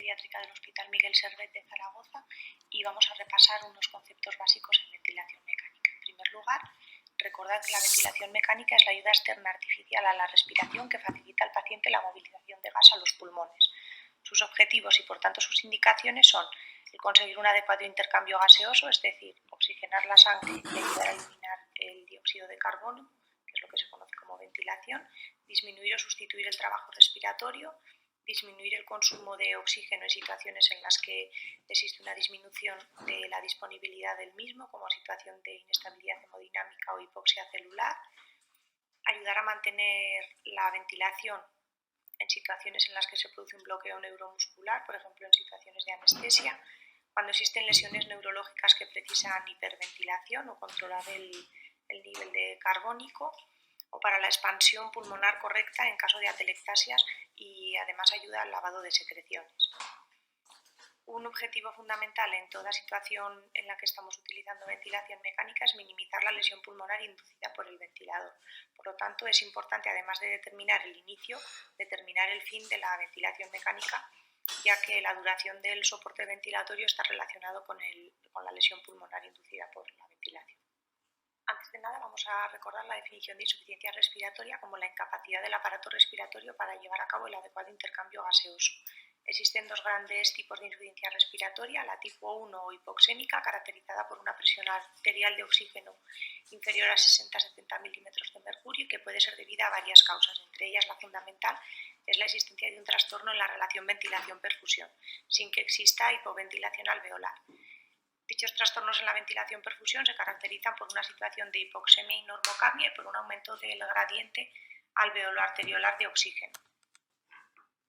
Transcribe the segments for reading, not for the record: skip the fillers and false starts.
Pediátrica del Hospital Miguel Servet de Zaragoza y vamos a repasar unos conceptos básicos en ventilación mecánica. En primer lugar, recordad que la ventilación mecánica es la ayuda externa artificial a la respiración que facilita al paciente la movilización de gas a los pulmones. Sus objetivos y por tanto sus indicaciones son el conseguir un adecuado intercambio gaseoso, es decir, oxigenar la sangre y ayudar a eliminar el dióxido de carbono, que es lo que se conoce como ventilación, disminuir o sustituir el trabajo respiratorio, disminuir el consumo de oxígeno en situaciones en las que existe una disminución de la disponibilidad del mismo, como situación de inestabilidad hemodinámica o hipoxia celular, ayudar a mantener la ventilación en situaciones en las que se produce un bloqueo neuromuscular, por ejemplo en situaciones de anestesia, cuando existen lesiones neurológicas que precisan hiperventilación o controlar el nivel de carbónico, o para la expansión pulmonar correcta en caso de atelectasias y además ayuda al lavado de secreciones. Un objetivo fundamental en toda situación en la que estamos utilizando ventilación mecánica es minimizar la lesión pulmonar inducida por el ventilador. Por lo tanto, es importante, además de determinar el inicio, determinar el fin de la ventilación mecánica, ya que la duración del soporte ventilatorio está relacionado con la lesión pulmonar inducida por la ventilación. Antes de nada, vamos a recordar la definición de insuficiencia respiratoria como la incapacidad del aparato respiratorio para llevar a cabo el adecuado intercambio gaseoso. Existen dos grandes tipos de insuficiencia respiratoria, la tipo 1 o hipoxémica, caracterizada por una presión arterial de oxígeno inferior a 60-70 milímetros de mercurio y que puede ser debida a varias causas. Entre ellas, la fundamental es la existencia de un trastorno en la relación ventilación-perfusión, sin que exista hipoventilación alveolar. Dichos trastornos en la ventilación-perfusión se caracterizan por una situación de hipoxemia y normocapnia y por un aumento del gradiente alveolo-arteriolar de oxígeno.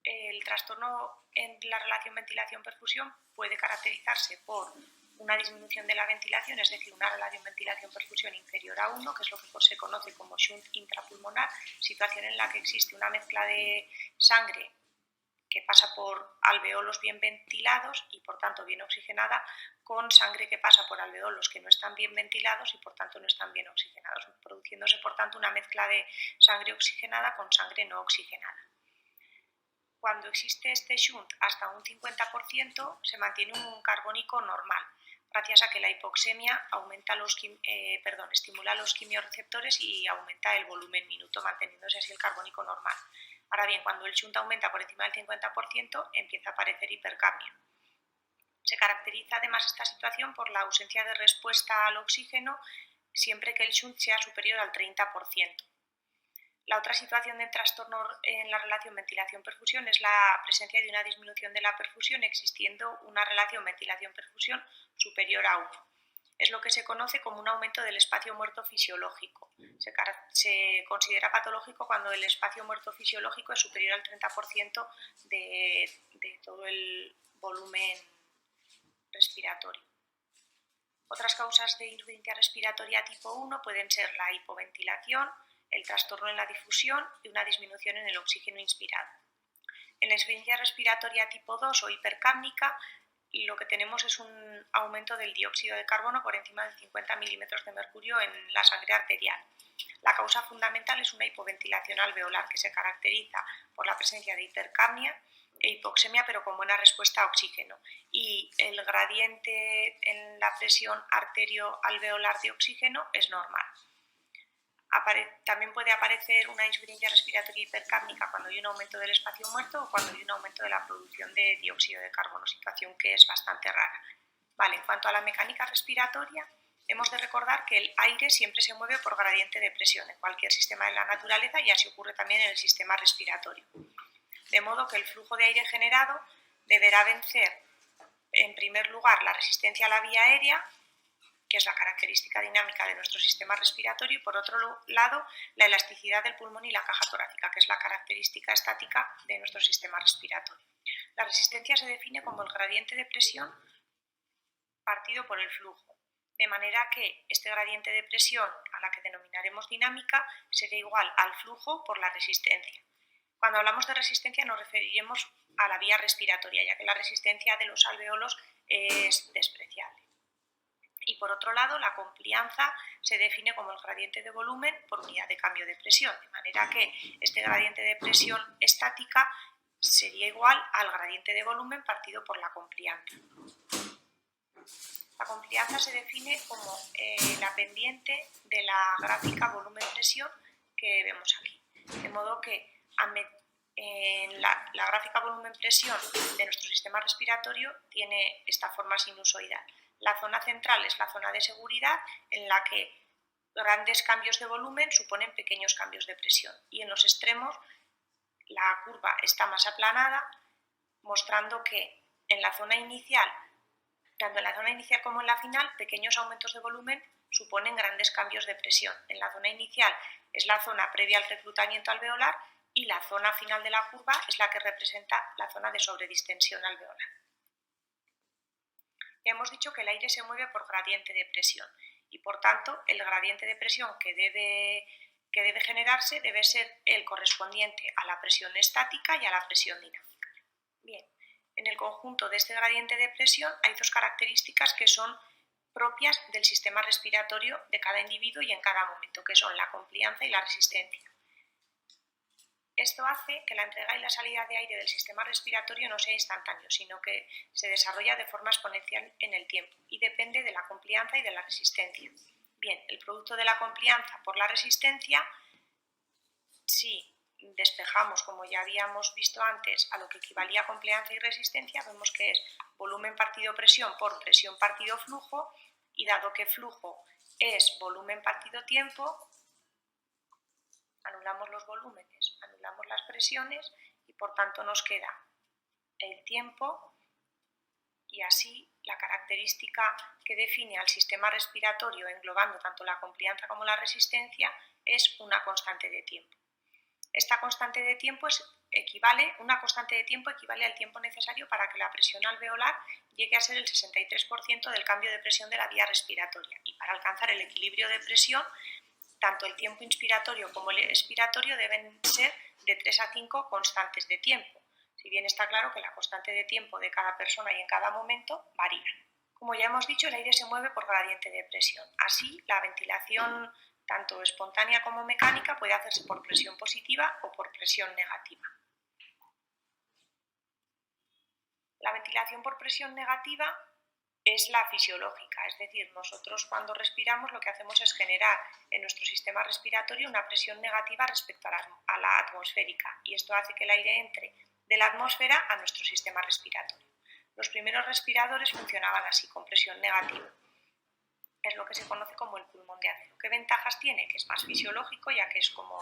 El trastorno en la relación ventilación-perfusión puede caracterizarse por una disminución de la ventilación, es decir, una relación ventilación-perfusión inferior a 1, que es lo que se conoce como shunt intrapulmonar, situación en la que existe una mezcla de sangre que pasa por alveolos bien ventilados y por tanto bien oxigenada, con sangre que pasa por alveolos que no están bien ventilados y por tanto no están bien oxigenados, produciéndose por tanto una mezcla de sangre oxigenada con sangre no oxigenada. Cuando existe este shunt hasta un 50%, se mantiene un carbónico normal, gracias a que la hipoxemia estimula los quimiorreceptores y aumenta el volumen minuto, manteniéndose así el carbónico normal. Ahora bien, cuando el shunt aumenta por encima del 50%, empieza a aparecer hipercapnia. Se caracteriza además esta situación por la ausencia de respuesta al oxígeno siempre que el shunt sea superior al 30%. La otra situación de trastorno en la relación ventilación-perfusión es la presencia de una disminución de la perfusión existiendo una relación ventilación-perfusión superior a 1. Es lo que se conoce como un aumento del espacio muerto fisiológico. Se considera patológico cuando el espacio muerto fisiológico es superior al 30% de todo el volumen respiratorio. Otras causas de insuficiencia respiratoria tipo 1 pueden ser la hipoventilación, el trastorno en la difusión y una disminución en el oxígeno inspirado. En la insuficiencia respiratoria tipo 2 o hipercápnica, lo que tenemos es un aumento del dióxido de carbono por encima de 50 milímetros de mercurio en la sangre arterial. La causa fundamental es una hipoventilación alveolar que se caracteriza por la presencia de hipercapnia e hipoxemia, pero con buena respuesta a oxígeno. Y el gradiente en la presión arterio-alveolar de oxígeno es normal. También puede aparecer una insuficiencia respiratoria hipercápnica cuando hay un aumento del espacio muerto o cuando hay un aumento de la producción de dióxido de carbono, situación que es bastante rara. Vale, en cuanto a la mecánica respiratoria, hemos de recordar que el aire siempre se mueve por gradiente de presión en cualquier sistema de la naturaleza y así ocurre también en el sistema respiratorio. De modo que el flujo de aire generado deberá vencer, en primer lugar, la resistencia a la vía aérea, que es la característica dinámica de nuestro sistema respiratorio, y por otro lado, la elasticidad del pulmón y la caja torácica, que es la característica estática de nuestro sistema respiratorio. La resistencia se define como el gradiente de presión partido por el flujo, de manera que este gradiente de presión, a la que denominaremos dinámica, será igual al flujo por la resistencia. Cuando hablamos de resistencia nos referiremos a la vía respiratoria, ya que la resistencia de los alveolos es despreciable. Y por otro lado, la complianza se define como el gradiente de volumen por unidad de cambio de presión, de manera que este gradiente de presión estática sería igual al gradiente de volumen partido por la complianza. La complianza se define como la pendiente de la gráfica volumen-presión que vemos aquí. De modo que en la gráfica volumen-presión de nuestro sistema respiratorio tiene esta forma sinusoidal. La zona central es la zona de seguridad en la que grandes cambios de volumen suponen pequeños cambios de presión y en los extremos la curva está más aplanada, mostrando que en la zona inicial, tanto en la zona inicial como en la final, pequeños aumentos de volumen suponen grandes cambios de presión. En la zona inicial es la zona previa al reclutamiento alveolar y la zona final de la curva es la que representa la zona de sobredistensión alveolar. Ya hemos dicho que el aire se mueve por gradiente de presión y por tanto el gradiente de presión que debe generarse debe ser el correspondiente a la presión estática y a la presión dinámica. Bien, en el conjunto de este gradiente de presión hay dos características que son propias del sistema respiratorio de cada individuo y en cada momento, que son la complianza y la resistencia. Esto hace que la entrega y la salida de aire del sistema respiratorio no sea instantáneo, sino que se desarrolla de forma exponencial en el tiempo y depende de la complianza y de la resistencia. Bien, el producto de la complianza por la resistencia, si despejamos, como ya habíamos visto antes, a lo que equivalía a complianza y resistencia, vemos que es volumen partido presión por presión partido flujo, y dado que flujo es volumen partido tiempo, anulamos los volúmenes, anulamos las presiones y por tanto nos queda el tiempo, y así la característica que define al sistema respiratorio englobando tanto la complianza como la resistencia es una constante de tiempo. Esta constante de tiempo equivale al tiempo necesario para que la presión alveolar llegue a ser el 63% del cambio de presión de la vía respiratoria, y para alcanzar el equilibrio de presión tanto el tiempo inspiratorio como el expiratorio deben ser de 3 a 5 constantes de tiempo, si bien está claro que la constante de tiempo de cada persona y en cada momento varía. Como ya hemos dicho, el aire se mueve por gradiente de presión. Así, la ventilación tanto espontánea como mecánica puede hacerse por presión positiva o por presión negativa. La ventilación por presión negativa es la fisiológica, es decir, nosotros cuando respiramos lo que hacemos es generar en nuestro sistema respiratorio una presión negativa respecto a la atmosférica, y esto hace que el aire entre de la atmósfera a nuestro sistema respiratorio. Los primeros respiradores funcionaban así, con presión negativa. Es lo que se conoce como el pulmón de acero. ¿Qué ventajas tiene? Que es más fisiológico, ya que es como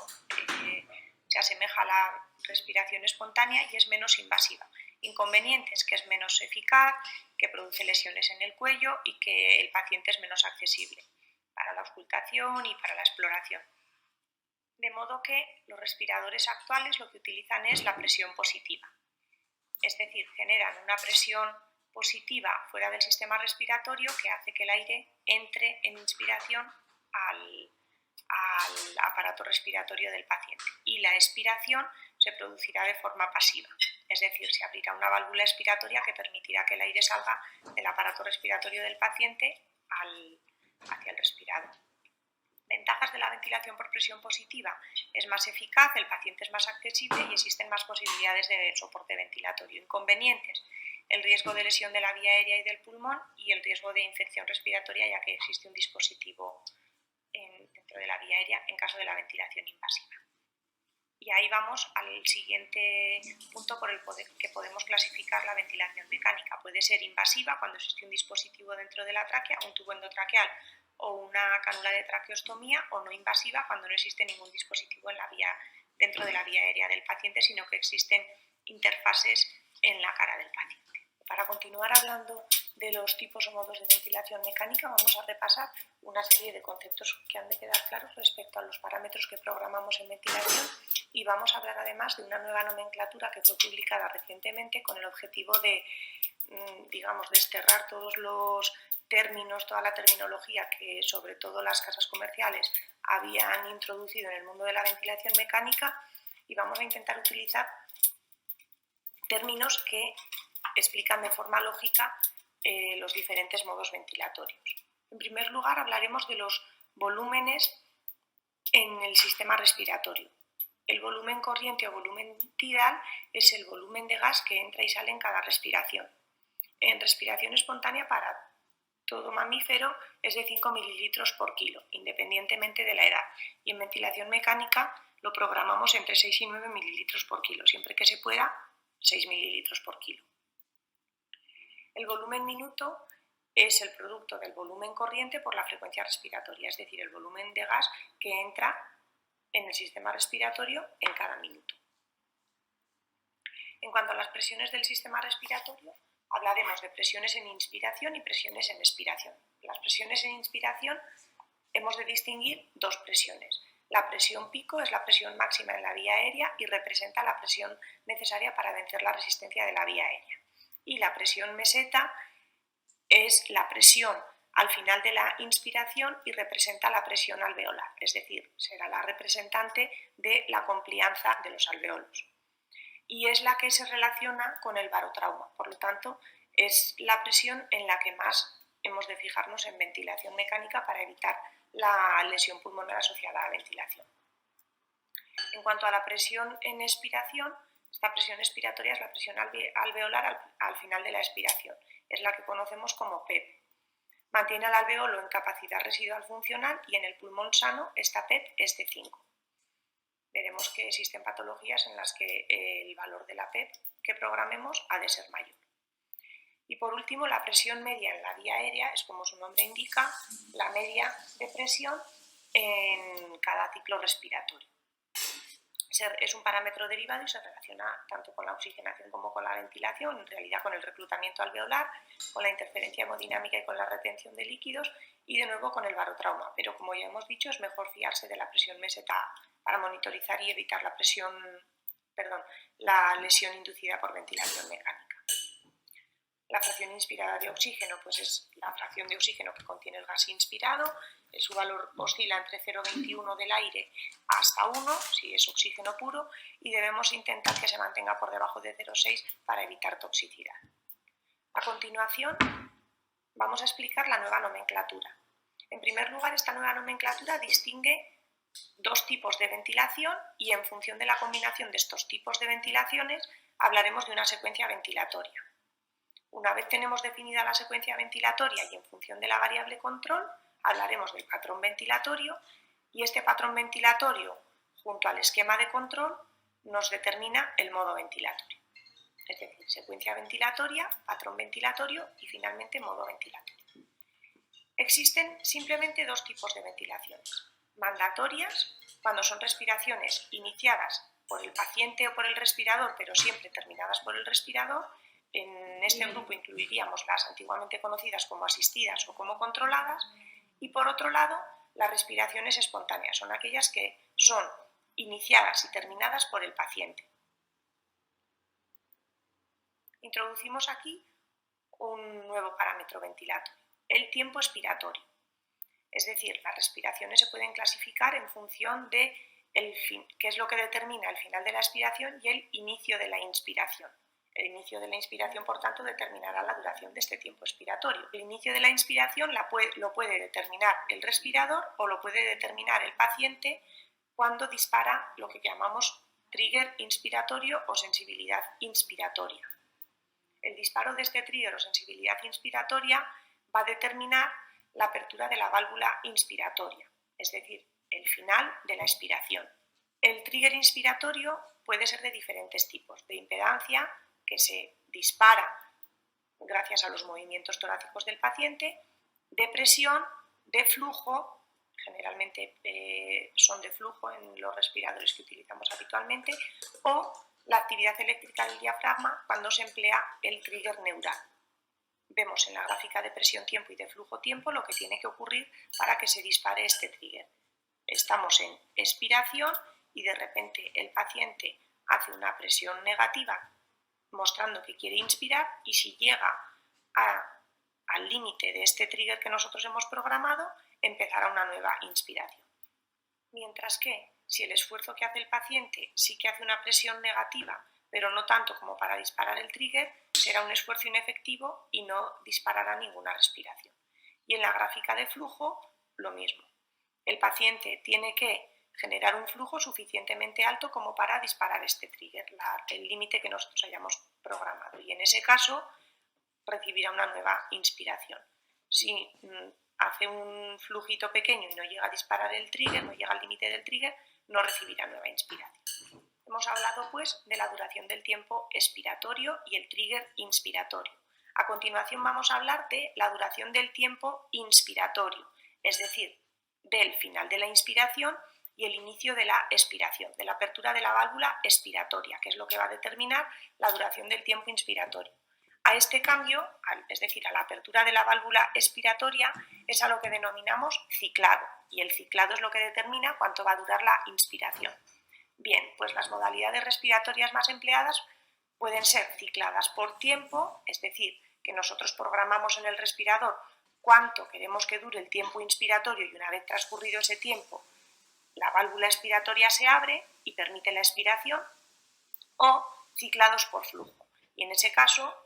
se asemeja a la respiración espontánea y es menos invasiva. Inconvenientes, que es menos eficaz, que produce lesiones en el cuello y que el paciente es menos accesible para la auscultación y para la exploración. De modo que los respiradores actuales lo que utilizan es la presión positiva. Es decir, generan una presión positiva fuera del sistema respiratorio que hace que el aire entre en inspiración al aparato respiratorio del paciente, y la expiración se producirá de forma pasiva, es decir, se abrirá una válvula expiratoria que permitirá que el aire salga del aparato respiratorio del paciente hacia el respirador. Ventajas de la ventilación por presión positiva: es más eficaz, el paciente es más accesible y existen más posibilidades de soporte ventilatorio. Inconvenientes: el riesgo de lesión de la vía aérea y del pulmón y el riesgo de infección respiratoria, ya que existe un dispositivo dentro de la vía aérea en caso de la ventilación invasiva. Y ahí vamos al siguiente punto por el que podemos clasificar la ventilación mecánica. Puede ser invasiva cuando existe un dispositivo dentro de la tráquea, un tubo endotraqueal o una cánula de traqueostomía, o no invasiva cuando no existe ningún dispositivo dentro de la vía aérea del paciente, sino que existen interfaces en la cara del paciente. Para continuar hablando de los tipos o modos de ventilación mecánica, vamos a repasar una serie de conceptos que han de quedar claros respecto a los parámetros que programamos en ventilación, y vamos a hablar además de una nueva nomenclatura que fue publicada recientemente con el objetivo de, desterrar todos los términos, toda la terminología que sobre todo las casas comerciales habían introducido en el mundo de la ventilación mecánica, y vamos a intentar utilizar términos que explican de forma lógica los diferentes modos ventilatorios. En primer lugar, hablaremos de los volúmenes en el sistema respiratorio. El volumen corriente o volumen tidal es el volumen de gas que entra y sale en cada respiración. En respiración espontánea para todo mamífero es de 5 mililitros por kilo, independientemente de la edad. Y en ventilación mecánica lo programamos entre 6 y 9 mililitros por kilo, siempre que se pueda 6 mililitros por kilo. El volumen minuto es el producto del volumen corriente por la frecuencia respiratoria, es decir, el volumen de gas que entra en el sistema respiratorio en cada minuto. En cuanto a las presiones del sistema respiratorio, hablaremos de presiones en inspiración y presiones en expiración. Las presiones en inspiración hemos de distinguir dos presiones. La presión pico es la presión máxima en la vía aérea y representa la presión necesaria para vencer la resistencia de la vía aérea. Y la presión meseta es la presión al final de la inspiración y representa la presión alveolar, es decir, será la representante de la complianza de los alveolos. Y es la que se relaciona con el barotrauma, por lo tanto, es la presión en la que más hemos de fijarnos en ventilación mecánica para evitar la lesión pulmonar asociada a la ventilación. En cuanto a la presión en expiración, esta presión expiratoria es la presión alveolar al final de la expiración, es la que conocemos como PEP. Mantiene al alveolo en capacidad residual funcional y en el pulmón sano esta PEP es de 5. Veremos que existen patologías en las que el valor de la PEP que programemos ha de ser mayor. Y por último, la presión media en la vía aérea es, como su nombre indica, la media de presión en cada ciclo respiratorio. Es un parámetro derivado y se relaciona tanto con la oxigenación como con la ventilación, en realidad con el reclutamiento alveolar, con la interferencia hemodinámica y con la retención de líquidos y de nuevo con el barotrauma. Pero como ya hemos dicho, es mejor fiarse de la presión meseta para monitorizar y evitar la lesión inducida por ventilación mecánica. La fracción inspirada de oxígeno pues es la fracción de oxígeno que contiene el gas inspirado. Su valor oscila entre 0,21 del aire hasta 1, si es oxígeno puro, y debemos intentar que se mantenga por debajo de 0,6 para evitar toxicidad. A continuación, vamos a explicar la nueva nomenclatura. En primer lugar, esta nueva nomenclatura distingue dos tipos de ventilación y en función de la combinación de estos tipos de ventilaciones hablaremos de una secuencia ventilatoria. Una vez tenemos definida la secuencia ventilatoria y en función de la variable control, hablaremos del patrón ventilatorio y este patrón ventilatorio junto al esquema de control nos determina el modo ventilatorio. Es decir, secuencia ventilatoria, patrón ventilatorio y finalmente modo ventilatorio. Existen simplemente dos tipos de ventilaciones. Mandatorias, cuando son respiraciones iniciadas por el paciente o por el respirador, pero siempre terminadas por el respirador. En este grupo incluiríamos las antiguamente conocidas como asistidas o como controladas. Y por otro lado, las respiraciones espontáneas son aquellas que son iniciadas y terminadas por el paciente. Introducimos aquí un nuevo parámetro ventilatorio, el tiempo expiratorio. Es decir, las respiraciones se pueden clasificar en función de qué es lo que determina el final de la expiración y el inicio de la inspiración. El inicio de la inspiración, por tanto, determinará la duración de este tiempo expiratorio. El inicio de la inspiración lo puede determinar el respirador o lo puede determinar el paciente cuando dispara lo que llamamos trigger inspiratorio o sensibilidad inspiratoria. El disparo de este trigger o sensibilidad inspiratoria va a determinar la apertura de la válvula inspiratoria, es decir, el final de la expiración. El trigger inspiratorio puede ser de diferentes tipos, de impedancia, que se dispara gracias a los movimientos torácicos del paciente, de presión, de flujo, generalmente son de flujo en los respiradores que utilizamos habitualmente, o la actividad eléctrica del diafragma cuando se emplea el trigger neural. Vemos en la gráfica de presión-tiempo y de flujo-tiempo lo que tiene que ocurrir para que se dispare este trigger. Estamos en expiración y de repente el paciente hace una presión negativa mostrando que quiere inspirar y si llega al límite de este trigger que nosotros hemos programado, empezará una nueva inspiración. Mientras que si el esfuerzo que hace el paciente sí que hace una presión negativa, pero no tanto como para disparar el trigger, será un esfuerzo inefectivo y no disparará ninguna respiración. Y en la gráfica de flujo, lo mismo. El paciente tiene que generar un flujo suficientemente alto como para disparar este trigger, el límite que nosotros hayamos programado. Y en ese caso recibirá una nueva inspiración. Si hace un flujito pequeño y no llega a disparar el trigger, no llega al límite del trigger, no recibirá nueva inspiración. Hemos hablado pues de la duración del tiempo expiratorio y el trigger inspiratorio. A continuación vamos a hablar de la duración del tiempo inspiratorio, es decir, del final de la inspiración y el inicio de la expiración, de la apertura de la válvula expiratoria, que es lo que va a determinar la duración del tiempo inspiratorio. A este cambio, es decir, a la apertura de la válvula expiratoria, es a lo que denominamos ciclado, y el ciclado es lo que determina cuánto va a durar la inspiración. Bien, pues las modalidades respiratorias más empleadas pueden ser cicladas por tiempo, es decir, que nosotros programamos en el respirador cuánto queremos que dure el tiempo inspiratorio y una vez transcurrido ese tiempo, la válvula expiratoria se abre y permite la expiración, o ciclados por flujo. Y en ese caso,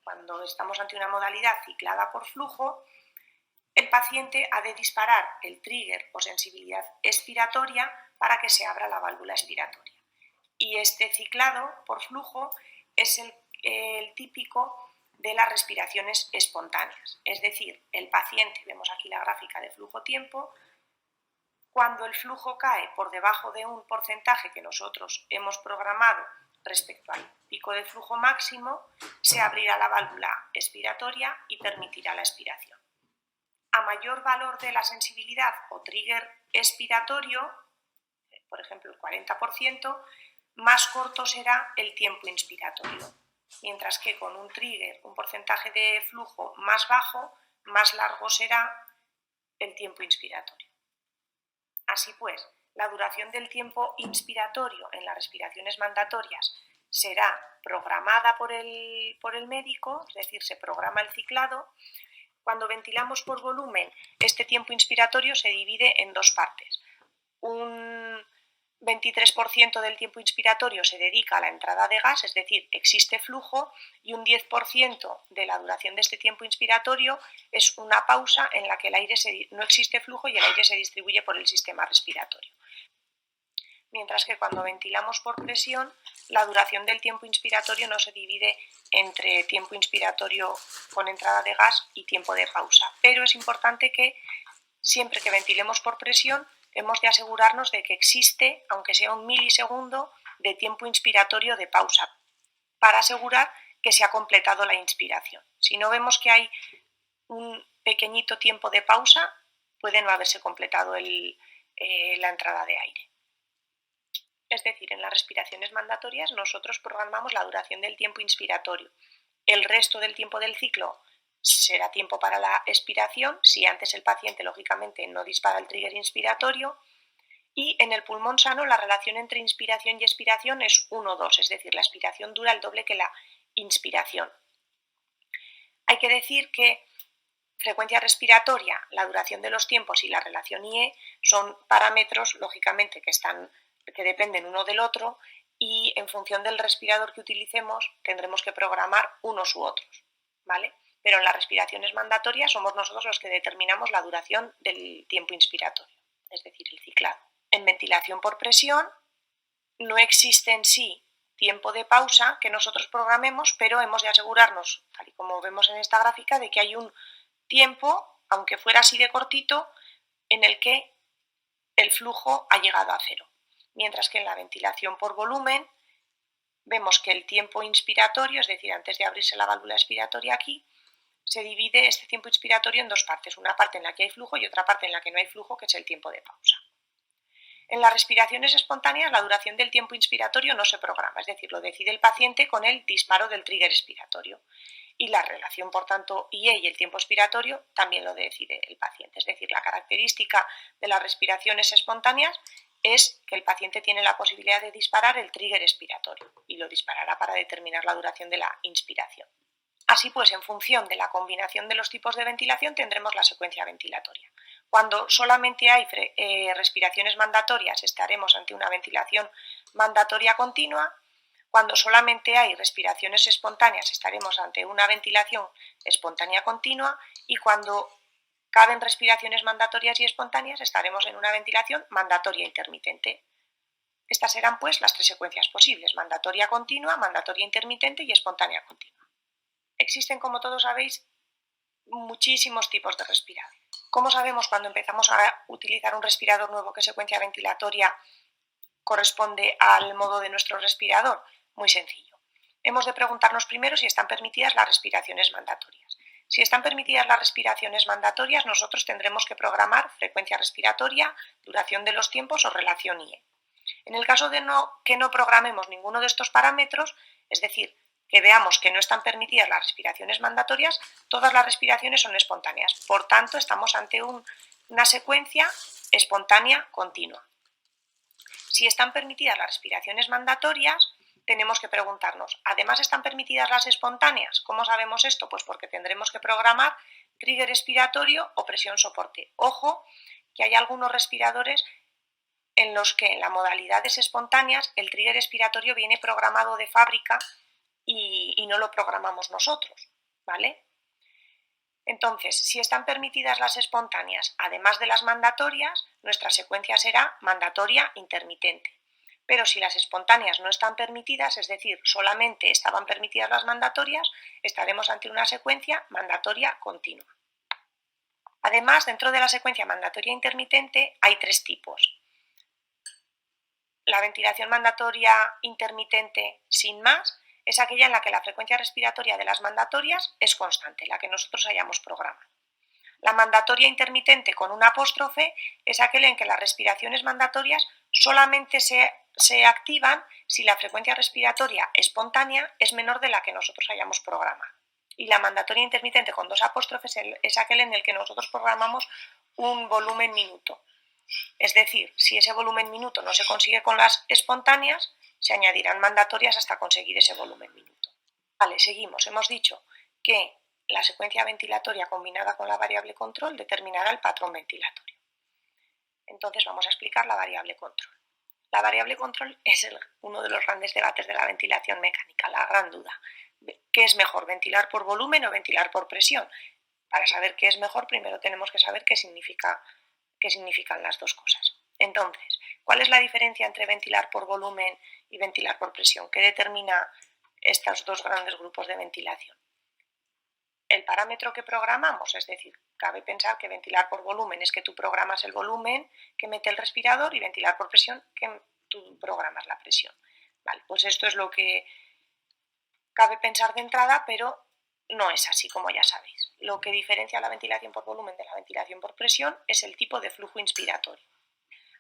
cuando estamos ante una modalidad ciclada por flujo, el paciente ha de disparar el trigger o sensibilidad expiratoria para que se abra la válvula expiratoria. Y este ciclado por flujo es el típico de las respiraciones espontáneas. Es decir, el paciente, vemos aquí la gráfica de flujo-tiempo, cuando el flujo cae por debajo de un porcentaje que nosotros hemos programado respecto al pico de flujo máximo, se abrirá la válvula expiratoria y permitirá la expiración. A mayor valor de la sensibilidad o trigger expiratorio, por ejemplo el 40%, más corto será el tiempo inspiratorio, mientras que con un trigger, un porcentaje de flujo más bajo, más largo será el tiempo inspiratorio. Así pues, la duración del tiempo inspiratorio en las respiraciones mandatorias será programada por el médico, es decir, se programa el ciclado. Cuando ventilamos por volumen, este tiempo inspiratorio se divide en dos partes. Un 23% del tiempo inspiratorio se dedica a la entrada de gas, es decir, existe flujo, y un 10% de la duración de este tiempo inspiratorio es una pausa en la que no existe flujo y el aire se distribuye por el sistema respiratorio. Mientras que cuando ventilamos por presión, la duración del tiempo inspiratorio no se divide entre tiempo inspiratorio con entrada de gas y tiempo de pausa. Pero es importante que siempre que ventilemos por presión hemos de asegurarnos de que existe, aunque sea un milisegundo, de tiempo inspiratorio de pausa, para asegurar que se ha completado la inspiración. Si no vemos que hay un pequeñito tiempo de pausa, puede no haberse completado la entrada de aire. Es decir, en las respiraciones mandatorias nosotros programamos la duración del tiempo inspiratorio. El resto del tiempo del ciclo será tiempo para la expiración, si antes el paciente lógicamente no dispara el trigger inspiratorio, y en el pulmón sano la relación entre inspiración y expiración es 1:2, es decir, la expiración dura el doble que la inspiración. Hay que decir que frecuencia respiratoria, la duración de los tiempos y la relación IE son parámetros, lógicamente, que dependen uno del otro, y en función del respirador que utilicemos tendremos que programar unos u otros, ¿vale? Pero en las respiraciones mandatorias somos nosotros los que determinamos la duración del tiempo inspiratorio, es decir, el ciclado. En ventilación por presión no existe en sí tiempo de pausa que nosotros programemos, pero hemos de asegurarnos, tal y como vemos en esta gráfica, de que hay un tiempo, aunque fuera así de cortito, en el que el flujo ha llegado a cero. Mientras que en la ventilación por volumen vemos que el tiempo inspiratorio, es decir, antes de abrirse la válvula expiratoria aquí, se divide este tiempo inspiratorio en dos partes, una parte en la que hay flujo y otra parte en la que no hay flujo, que es el tiempo de pausa. En las respiraciones espontáneas la duración del tiempo inspiratorio no se programa, es decir, lo decide el paciente con el disparo del trigger expiratorio. Y la relación, por tanto, IE y el tiempo expiratorio también lo decide el paciente. Es decir, la característica de las respiraciones espontáneas es que el paciente tiene la posibilidad de disparar el trigger expiratorio y lo disparará para determinar la duración de la inspiración. Así pues, en función de la combinación de los tipos de ventilación tendremos la secuencia ventilatoria. Cuando solamente hay respiraciones mandatorias estaremos ante una ventilación mandatoria continua. Cuando solamente hay respiraciones espontáneas estaremos ante una ventilación espontánea continua, y cuando caben respiraciones mandatorias y espontáneas, estaremos en una ventilación mandatoria intermitente. Estas serán pues las tres secuencias posibles: mandatoria continua, mandatoria intermitente y espontánea continua. Existen, como todos sabéis, muchísimos tipos de respirador. ¿Cómo sabemos cuando empezamos a utilizar un respirador nuevo qué secuencia ventilatoria corresponde al modo de nuestro respirador? Muy sencillo. Hemos de preguntarnos primero si están permitidas las respiraciones mandatorias. Si están permitidas las respiraciones mandatorias, nosotros tendremos que programar frecuencia respiratoria, duración de los tiempos o relación IE. En el caso de que no programemos ninguno de estos parámetros, es decir, que veamos que no están permitidas las respiraciones mandatorias, todas las respiraciones son espontáneas. Por tanto, estamos ante una secuencia espontánea continua. Si están permitidas las respiraciones mandatorias, tenemos que preguntarnos, ¿además están permitidas las espontáneas? ¿Cómo sabemos esto? Pues porque tendremos que programar trigger expiratorio o presión soporte. Ojo, que hay algunos respiradores en los que en las modalidades espontáneas el trigger expiratorio viene programado de fábrica y no lo programamos nosotros, ¿vale? Entonces, si están permitidas las espontáneas, además de las mandatorias, nuestra secuencia será mandatoria intermitente. Pero si las espontáneas no están permitidas, es decir, solamente estaban permitidas las mandatorias, estaremos ante una secuencia mandatoria continua. Además, dentro de la secuencia mandatoria intermitente hay tres tipos. La ventilación mandatoria intermitente sin más es aquella en la que la frecuencia respiratoria de las mandatorias es constante, la que nosotros hayamos programado. La mandatoria intermitente con un apóstrofe es aquella en que las respiraciones mandatorias solamente se activan si la frecuencia respiratoria espontánea es menor de la que nosotros hayamos programado. Y la mandatoria intermitente con dos apóstrofes es aquel en el que nosotros programamos un volumen minuto. Es decir, si ese volumen minuto no se consigue con las espontáneas, se añadirán mandatorias hasta conseguir ese volumen minuto. Vale, seguimos. Hemos dicho que la secuencia ventilatoria combinada con la variable control determinará el patrón ventilatorio. Entonces vamos a explicar la variable control. La variable control es uno de los grandes debates de la ventilación mecánica, la gran duda. ¿Qué es mejor, ventilar por volumen o ventilar por presión? Para saber qué es mejor, primero tenemos que saber qué significan las dos cosas. Entonces, ¿cuál es la diferencia entre ventilar por volumen y ventilar por presión? ¿Qué determina estos dos grandes grupos de ventilación? El parámetro que programamos, es decir, cabe pensar que ventilar por volumen es que tú programas el volumen que mete el respirador y ventilar por presión que tú programas la presión. Vale, pues esto es lo que cabe pensar de entrada, pero no es así, como ya sabéis. Lo que diferencia la ventilación por volumen de la ventilación por presión es el tipo de flujo inspiratorio.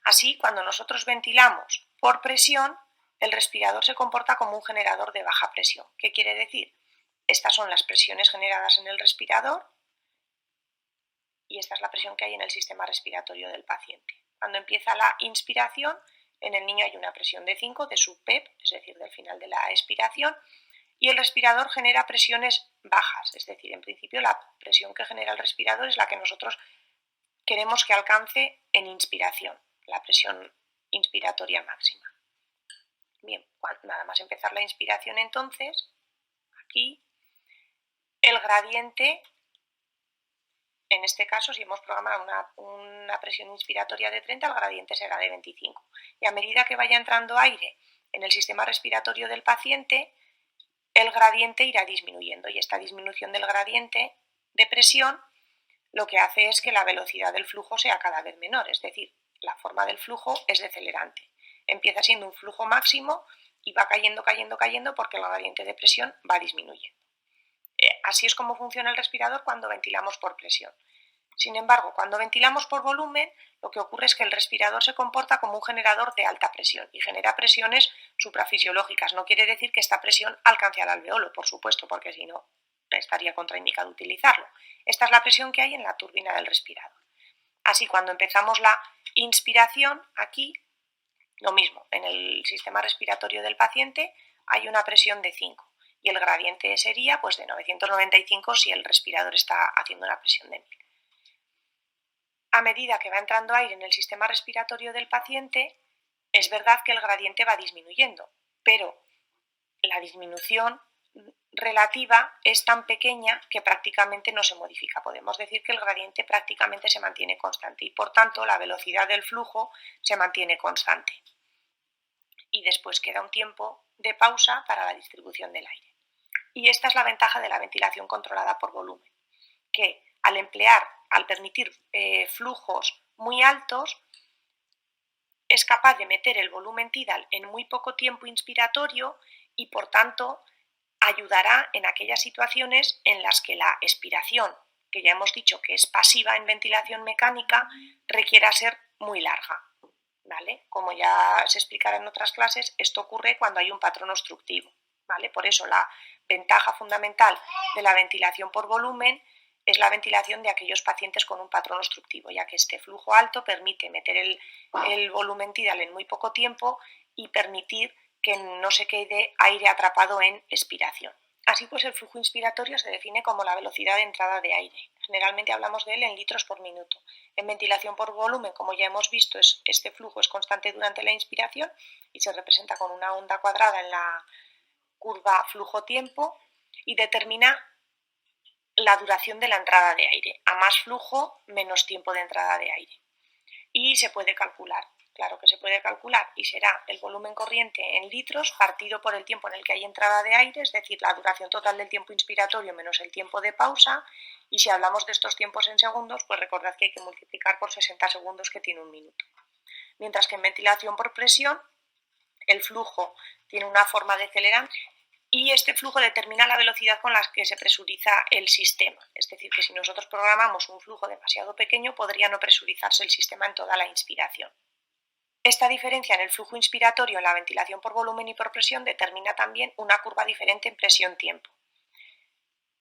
Así, cuando nosotros ventilamos por presión, el respirador se comporta como un generador de baja presión. ¿Qué quiere decir? Estas son las presiones generadas en el respirador y esta es la presión que hay en el sistema respiratorio del paciente. Cuando empieza la inspiración, en el niño hay una presión de 5 de su PEP, es decir, del final de la expiración, y el respirador genera presiones bajas, es decir, en principio la presión que genera el respirador es la que nosotros queremos que alcance en inspiración, la presión inspiratoria máxima. Bien, nada más empezar la inspiración entonces, aquí, el gradiente, en este caso si hemos programado una presión inspiratoria de 30, el gradiente será de 25. Y a medida que vaya entrando aire en el sistema respiratorio del paciente, el gradiente irá disminuyendo y esta disminución del gradiente de presión lo que hace es que la velocidad del flujo sea cada vez menor, es decir, la forma del flujo es decelerante. Empieza siendo un flujo máximo y va cayendo porque el gradiente de presión va disminuyendo. Así es como funciona el respirador cuando ventilamos por presión. Sin embargo, cuando ventilamos por volumen, lo que ocurre es que el respirador se comporta como un generador de alta presión y genera presiones suprafisiológicas. No quiere decir que esta presión alcance al alveolo, por supuesto, porque si no, estaría contraindicado utilizarlo. Esta es la presión que hay en la turbina del respirador. Así, cuando empezamos la inspiración, aquí, lo mismo, en el sistema respiratorio del paciente hay una presión de 5 y el gradiente sería pues, de 995 si el respirador está haciendo una presión de 1000. A medida que va entrando aire en el sistema respiratorio del paciente, es verdad que el gradiente va disminuyendo, pero la disminución relativa es tan pequeña que prácticamente no se modifica. Podemos decir que el gradiente prácticamente se mantiene constante y por tanto la velocidad del flujo se mantiene constante. Y después queda un tiempo de pausa para la distribución del aire. Y esta es la ventaja de la ventilación controlada por volumen, que al permitir flujos muy altos, es capaz de meter el volumen tidal en muy poco tiempo inspiratorio y por tanto ayudará en aquellas situaciones en las que la expiración, que ya hemos dicho que es pasiva en ventilación mecánica, requiera ser muy larga. ¿Vale? Como ya se explicará en otras clases, esto ocurre cuando hay un patrón obstructivo. ¿Vale? Por eso la ventaja fundamental de la ventilación por volumen es la ventilación de aquellos pacientes con un patrón obstructivo, ya que este flujo alto permite meter el volumen tidal en muy poco tiempo y permitir que no se quede aire atrapado en expiración. Así pues, el flujo inspiratorio se define como la velocidad de entrada de aire. Generalmente hablamos de él en litros por minuto. En ventilación por volumen, como ya hemos visto, este flujo es constante durante la inspiración y se representa con una onda cuadrada en la curva flujo-tiempo y determina la duración de la entrada de aire. A más flujo, menos tiempo de entrada de aire. Y se puede calcular, claro que se puede calcular, y será el volumen corriente en litros partido por el tiempo en el que hay entrada de aire, es decir, la duración total del tiempo inspiratorio menos el tiempo de pausa, y si hablamos de estos tiempos en segundos, pues recordad que hay que multiplicar por 60 segundos que tiene un minuto. Mientras que en ventilación por presión, el flujo tiene una forma de acelerante y este flujo determina la velocidad con la que se presuriza el sistema. Es decir, que si nosotros programamos un flujo demasiado pequeño, podría no presurizarse el sistema en toda la inspiración. Esta diferencia en el flujo inspiratorio en la ventilación por volumen y por presión determina también una curva diferente en presión-tiempo.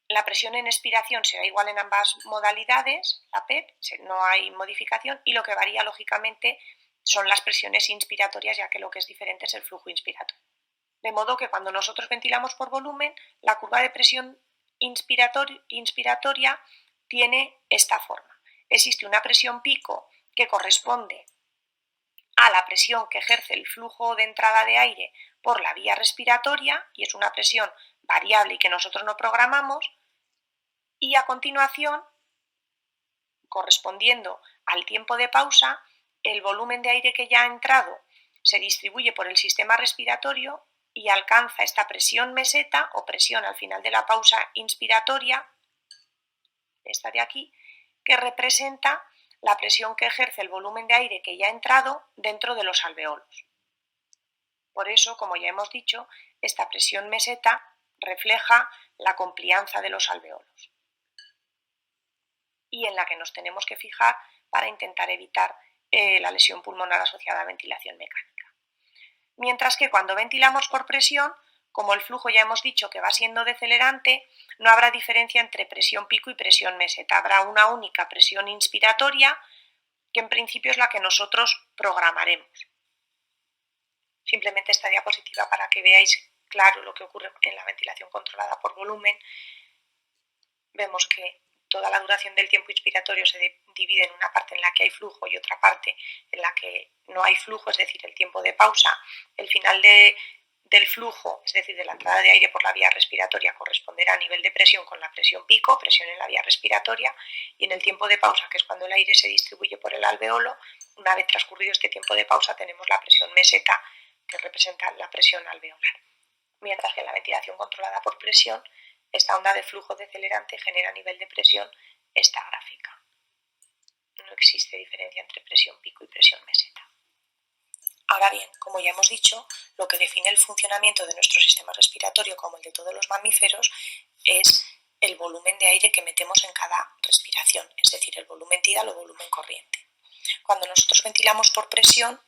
La presión en expiración será igual en ambas modalidades, la PEP, no hay modificación, y lo que varía lógicamente son las presiones inspiratorias, ya que lo que es diferente es el flujo inspiratorio. De modo que cuando nosotros ventilamos por volumen, la curva de presión inspiratoria tiene esta forma. Existe una presión pico que corresponde a la presión que ejerce el flujo de entrada de aire por la vía respiratoria y es una presión variable y que nosotros no programamos, y a continuación, correspondiendo al tiempo de pausa, el volumen de aire que ya ha entrado se distribuye por el sistema respiratorio y alcanza esta presión meseta o presión al final de la pausa inspiratoria, esta de aquí, que representa la presión que ejerce el volumen de aire que ya ha entrado dentro de los alveolos. Por eso, como ya hemos dicho, esta presión meseta refleja la complianza de los alveolos y en la que nos tenemos que fijar para intentar evitar la lesión pulmonar asociada a ventilación mecánica. Mientras que cuando ventilamos por presión, como el flujo ya hemos dicho que va siendo decelerante, no habrá diferencia entre presión pico y presión meseta. Habrá una única presión inspiratoria que en principio es la que nosotros programaremos. Simplemente esta diapositiva para que veáis claro lo que ocurre en la ventilación controlada por volumen. Vemos que toda la duración del tiempo inspiratorio se divide en una parte en la que hay flujo y otra parte en la que no hay flujo, es decir, el tiempo de pausa. El final del flujo, es decir, de la entrada de aire por la vía respiratoria, corresponderá a nivel de presión con la presión pico, presión en la vía respiratoria, y en el tiempo de pausa, que es cuando el aire se distribuye por el alveolo, una vez transcurrido este tiempo de pausa tenemos la presión meseta, que representa la presión alveolar. Mientras que en la ventilación controlada por presión, esta onda de flujo decelerante genera a nivel de presión esta gráfica. No existe diferencia entre presión pico y presión meseta. Ahora bien, como ya hemos dicho, lo que define el funcionamiento de nuestro sistema respiratorio, como el de todos los mamíferos, es el volumen de aire que metemos en cada respiración, es decir, el volumen tidal o volumen corriente. Cuando nosotros ventilamos por presión,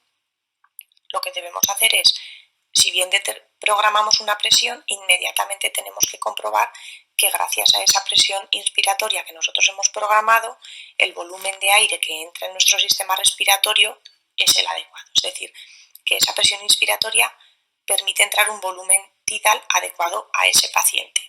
lo que debemos hacer es, si bien programamos una presión, inmediatamente tenemos que comprobar que gracias a esa presión inspiratoria que nosotros hemos programado, el volumen de aire que entra en nuestro sistema respiratorio es el adecuado. Es decir, que esa presión inspiratoria permite entrar un volumen tidal adecuado a ese paciente.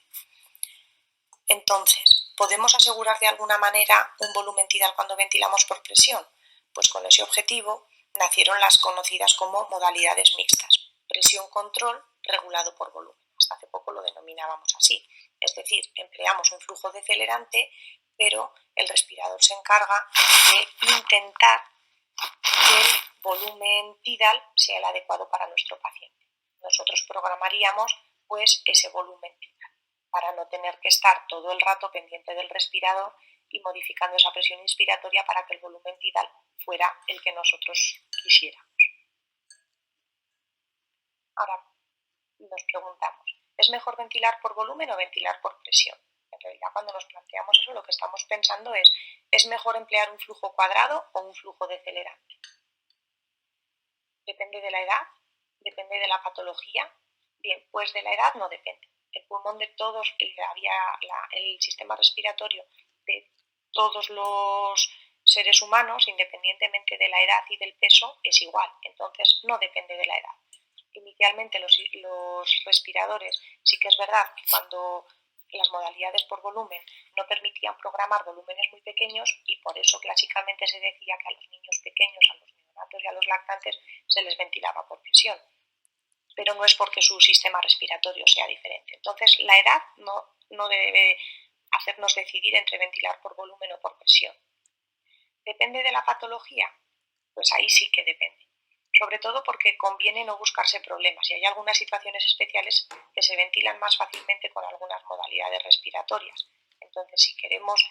Entonces, ¿podemos asegurar de alguna manera un volumen tidal cuando ventilamos por presión? Pues con ese objetivo nacieron las conocidas como modalidades mixtas, presión control regulado por volumen. hasta hace poco lo denominábamos así. Es decir, empleamos un flujo decelerante, pero el respirador se encarga de intentar que el volumen tidal sea el adecuado para nuestro paciente. Nosotros programaríamos pues ese volumen tidal para no tener que estar todo el rato pendiente del respirador y modificando esa presión inspiratoria para que el volumen tidal fuera el que nosotros quisiéramos. Ahora nos preguntamos, ¿es mejor ventilar por volumen o ventilar por presión? En realidad, cuando nos planteamos eso, lo que estamos pensando ¿es mejor emplear un flujo cuadrado o un flujo decelerante? ¿Depende de la edad? ¿Depende de la patología? Bien, pues de la edad no depende. El pulmón de todos, el sistema respiratorio de todos los seres humanos, independientemente de la edad y del peso, es igual. Entonces, no depende de la edad. Inicialmente los respiradores, sí que es verdad que cuando las modalidades por volumen no permitían programar volúmenes muy pequeños y por eso clásicamente se decía que a los niños pequeños, a los neonatos y a los lactantes se les ventilaba por presión. Pero no es porque su sistema respiratorio sea diferente. Entonces, la edad no debe hacernos decidir entre ventilar por volumen o por presión. ¿Depende de la patología? Pues ahí sí que depende. Sobre todo porque conviene no buscarse problemas y hay algunas situaciones especiales que se ventilan más fácilmente con algunas modalidades respiratorias. Entonces, si queremos,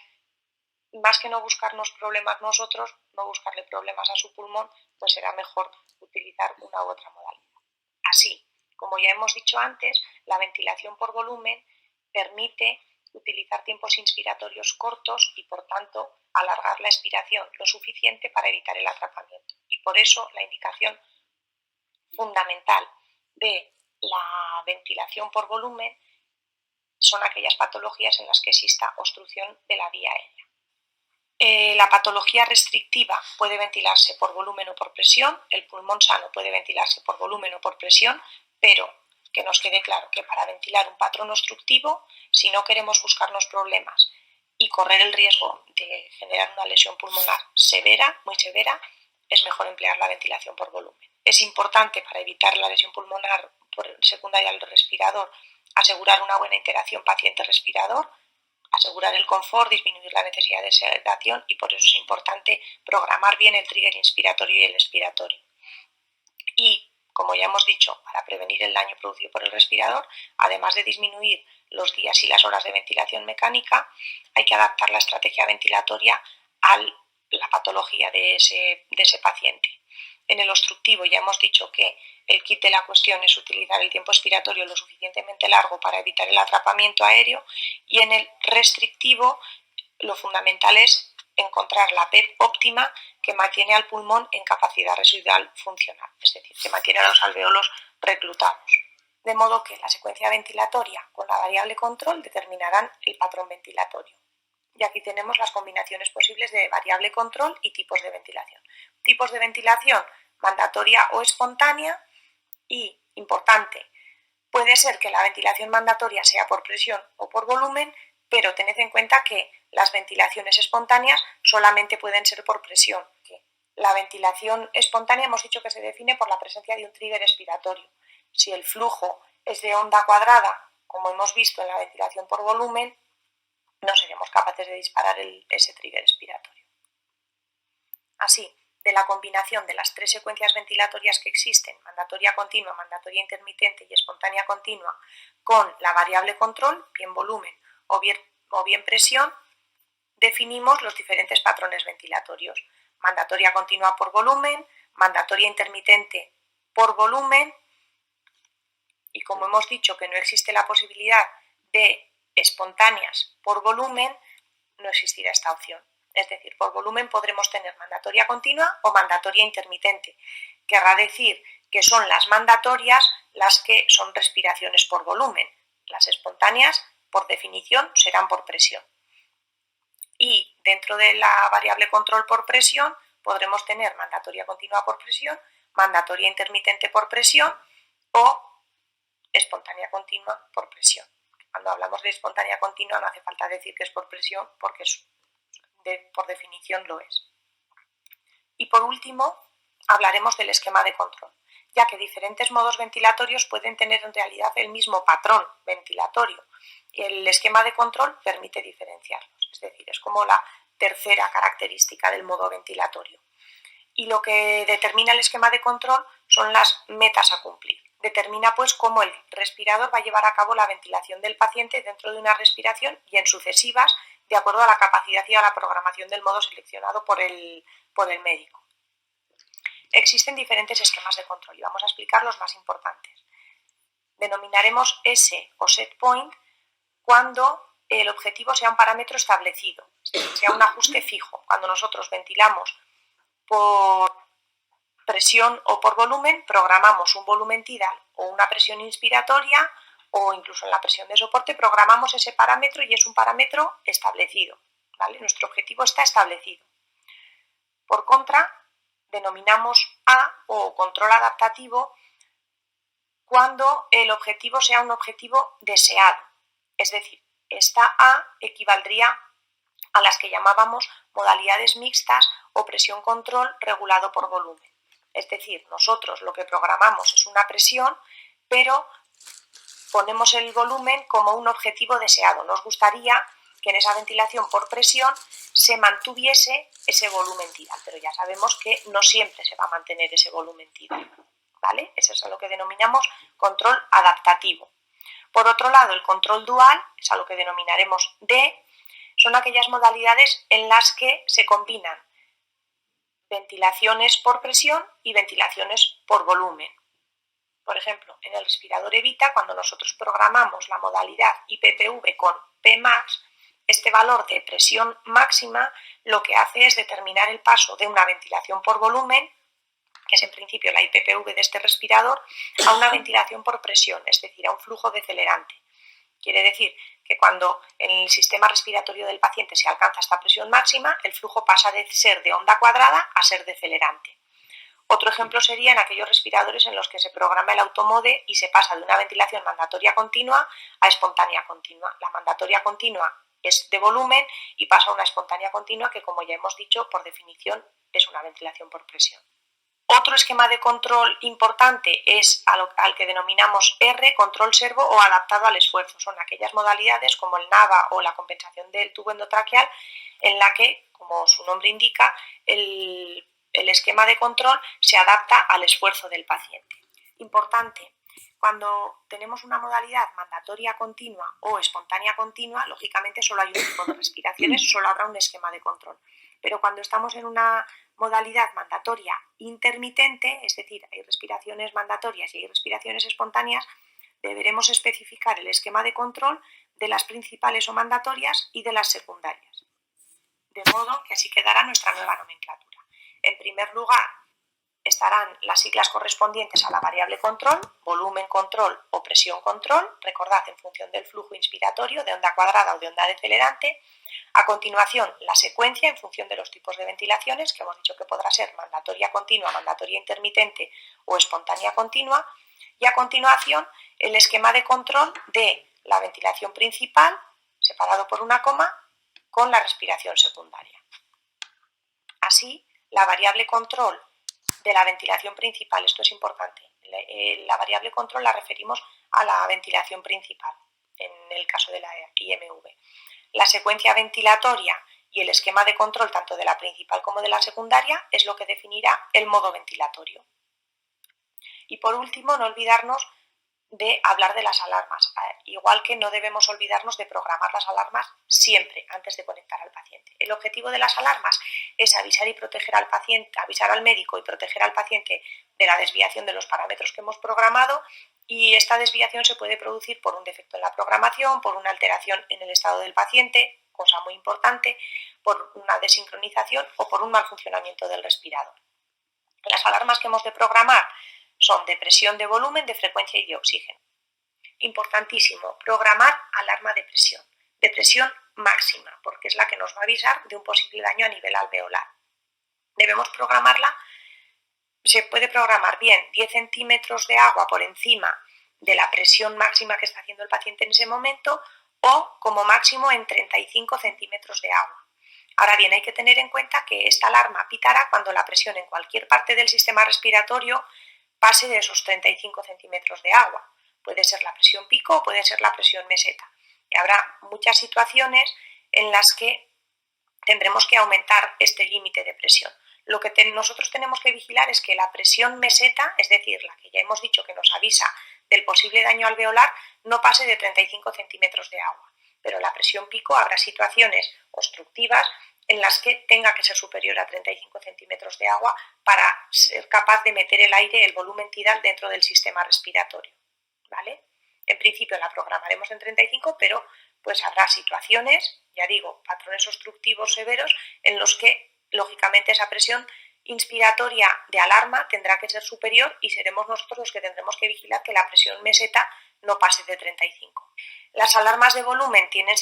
más que no buscarnos problemas nosotros, no buscarle problemas a su pulmón, pues será mejor utilizar una u otra modalidad. Así, como ya hemos dicho antes, la ventilación por volumen permite utilizar tiempos inspiratorios cortos y, por tanto, alargar la expiración lo suficiente para evitar el atrapamiento. Y por eso la indicación fundamental de la ventilación por volumen son aquellas patologías en las que exista obstrucción de la vía aérea. La patología restrictiva puede ventilarse por volumen o por presión, el pulmón sano puede ventilarse por volumen o por presión, pero que nos quede claro que para ventilar un patrón obstructivo, si no queremos buscarnos problemas y correr el riesgo de generar una lesión pulmonar severa, muy severa, es mejor emplear la ventilación por volumen. Es importante para evitar la lesión pulmonar secundaria al respirador asegurar una buena interacción paciente-respirador, asegurar el confort, disminuir la necesidad de sedación y por eso es importante programar bien el trigger inspiratorio y el expiratorio. Y, como ya hemos dicho, para prevenir el daño producido por el respirador, además de disminuir los días y las horas de ventilación mecánica, hay que adaptar la estrategia ventilatoria a la patología de ese paciente. En el obstructivo ya hemos dicho que el kit de la cuestión es utilizar el tiempo expiratorio lo suficientemente largo para evitar el atrapamiento aéreo y en el restrictivo lo fundamental es encontrar la PEP óptima que mantiene al pulmón en capacidad residual funcional, es decir, que mantiene a los alveolos reclutados. De modo que la secuencia ventilatoria con la variable control determinarán el patrón ventilatorio. Y aquí tenemos las combinaciones posibles de variable control y tipos de ventilación. Tipos de ventilación mandatoria o espontánea y, importante, puede ser que la ventilación mandatoria sea por presión o por volumen, pero tened en cuenta que las ventilaciones espontáneas solamente pueden ser por presión. La ventilación espontánea hemos dicho que se define por la presencia de un trigger expiratorio. Si el flujo es de onda cuadrada, como hemos visto en la ventilación por volumen, no seremos capaces de disparar ese trigger expiratorio. Así, de la combinación de las tres secuencias ventilatorias que existen, mandatoria continua, mandatoria intermitente y espontánea continua, con la variable control, bien volumen o bien presión, definimos los diferentes patrones ventilatorios. Mandatoria continua por volumen, mandatoria intermitente por volumen, y como hemos dicho que no existe la posibilidad de espontáneas por volumen, no existirá esta opción. Es decir, por volumen podremos tener mandatoria continua o mandatoria intermitente. Querrá decir que son las mandatorias las que son respiraciones por volumen. Las espontáneas, por definición, serán por presión. Y dentro de la variable control por presión podremos tener mandatoria continua por presión, mandatoria intermitente por presión o espontánea continua por presión. Cuando hablamos de espontánea continua no hace falta decir que es por presión porque por definición lo es. Y por último, hablaremos del esquema de control. ya que diferentes modos ventilatorios pueden tener en realidad el mismo patrón ventilatorio. Y el esquema de control permite diferenciarlos, es decir, es como la tercera característica del modo ventilatorio. Y lo que determina el esquema de control son las metas a cumplir. Determina pues cómo el respirador va a llevar a cabo la ventilación del paciente dentro de una respiración y en sucesivas, de acuerdo a la capacidad y a la programación del modo seleccionado por el médico. Existen diferentes esquemas de control y vamos a explicar los más importantes. Denominaremos S o set point cuando el objetivo sea un parámetro establecido, sea un ajuste fijo. Cuando nosotros ventilamos por presión o por volumen, programamos un volumen tidal o una presión inspiratoria o incluso en la presión de soporte programamos ese parámetro y es un parámetro establecido, ¿vale? Nuestro objetivo está establecido. Por contra, denominamos A o control adaptativo cuando el objetivo sea un objetivo deseado. Es decir, esta A equivaldría a las que llamábamos modalidades mixtas o presión control regulado por volumen. Es decir, nosotros lo que programamos es una presión, pero ponemos el volumen como un objetivo deseado. Nos gustaría que en esa ventilación por presión se mantuviese ese volumen tidal, pero ya sabemos que no siempre se va a mantener ese volumen tidal, ¿vale? Eso es a lo que denominamos control adaptativo. Por otro lado, el control dual, es a lo que denominaremos D, son aquellas modalidades en las que se combinan ventilaciones por presión y ventilaciones por volumen. Por ejemplo, en el respirador Evita, cuando nosotros programamos la modalidad IPPV con Pmax, este valor de presión máxima lo que hace es determinar el paso de una ventilación por volumen, que es en principio la IPPV de este respirador, a una ventilación por presión, es decir, a un flujo decelerante. Quiere decir que cuando en el sistema respiratorio del paciente se alcanza esta presión máxima, el flujo pasa de ser de onda cuadrada a ser decelerante. Otro ejemplo sería en aquellos respiradores en los que se programa el automode y se pasa de una ventilación mandatoria continua a espontánea continua. La mandatoria continua es de volumen y pasa a una espontánea continua que, como ya hemos dicho, por definición es una ventilación por presión. Otro esquema de control importante es al que denominamos R, control servo o adaptado al esfuerzo. Son aquellas modalidades como el NAVA o la compensación del tubo endotraqueal en la que, como su nombre indica, el esquema de control se adapta al esfuerzo del paciente. Importante, cuando tenemos una modalidad mandatoria continua o espontánea continua, lógicamente solo hay un tipo de respiraciones, solo habrá un esquema de control. Pero cuando estamos en una modalidad mandatoria intermitente, es decir, hay respiraciones mandatorias y hay respiraciones espontáneas, deberemos especificar el esquema de control de las principales o mandatorias y de las secundarias, de modo que así quedará nuestra nueva nomenclatura. En primer lugar, estarán las siglas correspondientes a la variable control, volumen control o presión control, recordad en función del flujo inspiratorio, de onda cuadrada o de onda decelerante. A continuación, la secuencia en función de los tipos de ventilaciones, que hemos dicho que podrá ser mandatoria continua, mandatoria intermitente o espontánea continua. Y a continuación, el esquema de control de la ventilación principal, separado por una coma, con la respiración secundaria. Así, la variable control de la ventilación principal, esto es importante, la variable control la referimos a la ventilación principal, en el caso de la IMV. La secuencia ventilatoria y el esquema de control tanto de la principal como de la secundaria es lo que definirá el modo ventilatorio. Y por último, no olvidarnos de hablar de las alarmas, igual que no debemos olvidarnos de programar las alarmas siempre antes de conectar al paciente. El objetivo de las alarmas es avisar y proteger al paciente, avisar al médico y proteger al paciente de la desviación de los parámetros que hemos programado, y esta desviación se puede producir por un defecto en la programación, por una alteración en el estado del paciente, cosa muy importante, por una desincronización o por un mal funcionamiento del respirador. Las alarmas que hemos de programar son de presión, de volumen, de frecuencia y de oxígeno. Importantísimo, programar alarma de presión máxima, porque es la que nos va a avisar de un posible daño a nivel alveolar. Debemos programarla, se puede programar bien 10 centímetros de agua por encima de la presión máxima que está haciendo el paciente en ese momento, o como máximo en 35 centímetros de agua. Ahora bien, hay que tener en cuenta que esta alarma pitará cuando la presión en cualquier parte del sistema respiratorio pase de esos 35 centímetros de agua. Puede ser la presión pico o puede ser la presión meseta. Y habrá muchas situaciones en las que tendremos que aumentar este límite de presión. Lo que nosotros tenemos que vigilar es que la presión meseta, es decir, la que ya hemos dicho que nos avisa del posible daño alveolar, no pase de 35 centímetros de agua. Pero la presión pico habrá situaciones obstructivas en las que tenga que ser superior a 35 centímetros de agua para ser capaz de meter el aire, el volumen tidal, dentro del sistema respiratorio, ¿vale? En principio la programaremos en 35, pero pues habrá situaciones, ya digo, patrones obstructivos severos en los que, lógicamente, esa presión inspiratoria de alarma tendrá que ser superior y seremos nosotros los que tendremos que vigilar que la presión meseta no pase de 35. Las alarmas de volumen tienen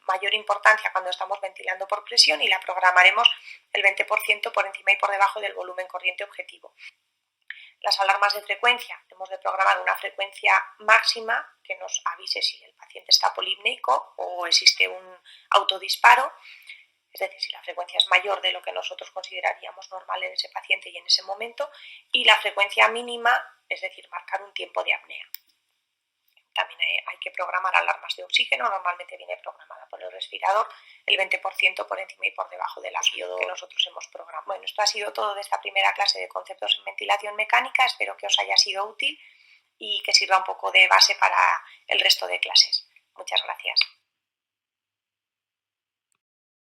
mayor importancia cuando estamos ventilando por presión y la programaremos el 20% por encima y por debajo del volumen corriente objetivo. Las alarmas de frecuencia, hemos de programar una frecuencia máxima que nos avise si el paciente está polipneico o existe un autodisparo, es decir, si la frecuencia es mayor de lo que nosotros consideraríamos normal en ese paciente y en ese momento, y la frecuencia mínima, es decir, marcar un tiempo de apnea. También hay que programar alarmas de oxígeno, normalmente viene programada por el respirador el 20% por encima y por debajo del ácido que nosotros hemos programado. Bueno, esto ha sido todo de esta primera clase de conceptos en ventilación mecánica, espero que os haya sido útil y que sirva un poco de base para el resto de clases. Muchas gracias.